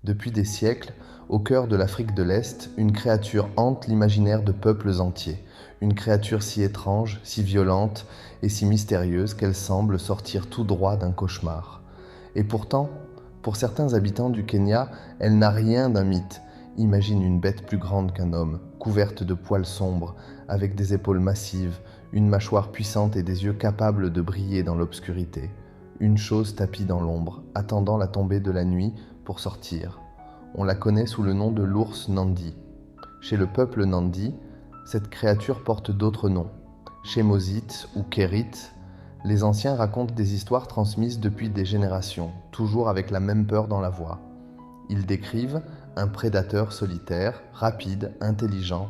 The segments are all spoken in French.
Depuis des siècles, au cœur de l'Afrique de l'Est, une créature hante l'imaginaire de peuples entiers. Une créature si étrange, si violente et si mystérieuse qu'elle semble sortir tout droit d'un cauchemar. Et pourtant, pour certains habitants du Kenya, elle n'a rien d'un mythe. Imagine une bête plus grande qu'un homme, couverte de poils sombres, avec des épaules massives, une mâchoire puissante et des yeux capables de briller dans l'obscurité. Une chose tapie dans l'ombre, attendant la tombée de la nuit pour sortir. On la connaît sous le nom de l'ours Nandi. Chez le peuple Nandi, cette créature porte d'autres noms. Shemosite ou Kérit, les anciens racontent des histoires transmises depuis des générations, toujours avec la même peur dans la voix. Ils décrivent un prédateur solitaire, rapide, intelligent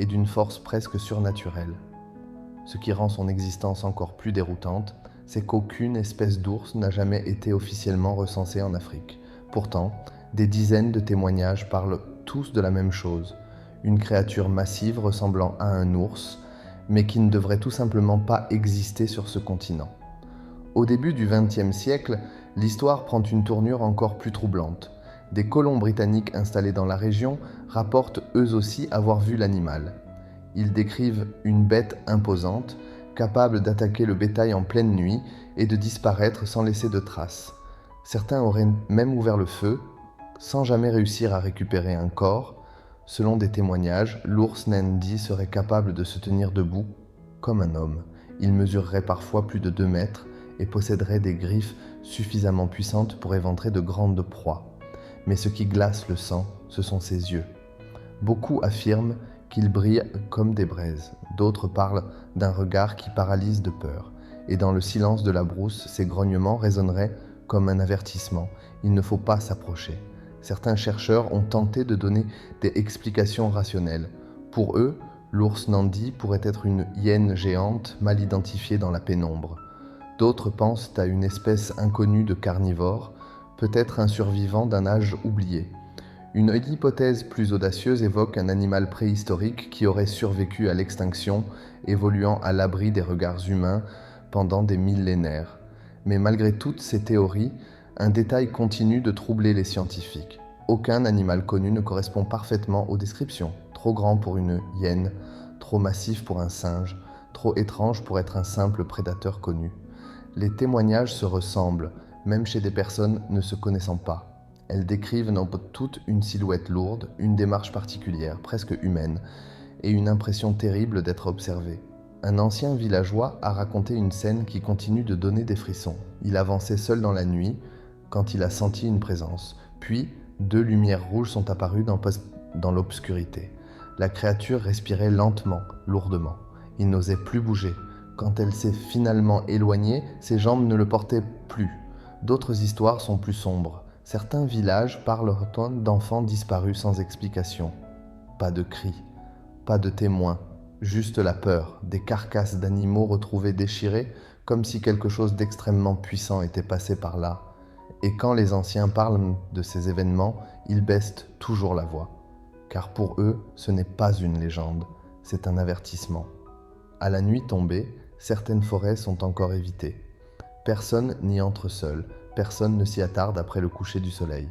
et d'une force presque surnaturelle. Ce qui rend son existence encore plus déroutante, c'est qu'aucune espèce d'ours n'a jamais été officiellement recensée en Afrique. Pourtant, des dizaines de témoignages parlent tous de la même chose, une créature massive ressemblant à un ours, mais qui ne devrait tout simplement pas exister sur ce continent. Au début du XXe siècle, l'histoire prend une tournure encore plus troublante. Des colons britanniques installés dans la région rapportent eux aussi avoir vu l'animal. Ils décrivent une bête imposante, capable d'attaquer le bétail en pleine nuit et de disparaître sans laisser de traces. Certains auraient même ouvert le feu, sans jamais réussir à récupérer un corps. Selon des témoignages, l'ours Nandi serait capable de se tenir debout comme un homme. Il mesurerait parfois plus de 2 mètres et posséderait des griffes suffisamment puissantes pour éventrer de grandes proies. Mais ce qui glace le sang, ce sont ses yeux. Beaucoup affirment qu'il brille comme des braises. D'autres parlent d'un regard qui paralyse de peur. Et dans le silence de la brousse, ces grognements résonneraient comme un avertissement. Il ne faut pas s'approcher. Certains chercheurs ont tenté de donner des explications rationnelles. Pour eux, l'ours Nandi pourrait être une hyène géante mal identifiée dans la pénombre. D'autres pensent à une espèce inconnue de carnivore, peut-être un survivant d'un âge oublié. Une hypothèse plus audacieuse évoque un animal préhistorique qui aurait survécu à l'extinction, évoluant à l'abri des regards humains pendant des millénaires. Mais malgré toutes ces théories, un détail continue de troubler les scientifiques. Aucun animal connu ne correspond parfaitement aux descriptions. Trop grand pour une hyène, trop massif pour un singe, trop étrange pour être un simple prédateur connu. Les témoignages se ressemblent, même chez des personnes ne se connaissant pas. Elles décrivent toutes une silhouette lourde, une démarche particulière, presque humaine, et une impression terrible d'être observé. Un ancien villageois a raconté une scène qui continue de donner des frissons. Il avançait seul dans la nuit, quand il a senti une présence. Puis, 2 lumières rouges sont apparues dans l'obscurité. La créature respirait lentement, lourdement. Il n'osait plus bouger. Quand elle s'est finalement éloignée, ses jambes ne le portaient plus. D'autres histoires sont plus sombres. Certains villages parlent d'enfants disparus sans explication. Pas de cris, pas de témoins, juste la peur, des carcasses d'animaux retrouvées déchirées, comme si quelque chose d'extrêmement puissant était passé par là. Et quand les anciens parlent de ces événements, ils baissent toujours la voix. Car pour eux, ce n'est pas une légende, c'est un avertissement. À la nuit tombée, certaines forêts sont encore évitées. Personne n'y entre seul, personne ne s'y attarde après le coucher du soleil.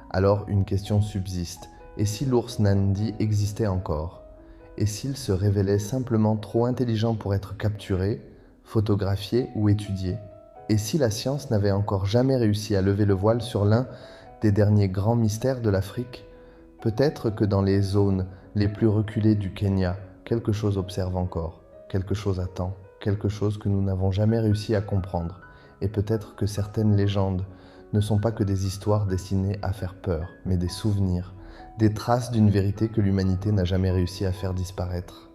Alors une question subsiste, et si l'ours Nandi existait encore? Et s'il se révélait simplement trop intelligent pour être capturé, photographié ou étudié? Et si la science n'avait encore jamais réussi à lever le voile sur l'un des derniers grands mystères de l'Afrique? Peut-être que dans les zones les plus reculées du Kenya, quelque chose observe encore, quelque chose attend, quelque chose que nous n'avons jamais réussi à comprendre. Et peut-être que certaines légendes ne sont pas que des histoires destinées à faire peur, mais des souvenirs, des traces d'une vérité que l'humanité n'a jamais réussi à faire disparaître.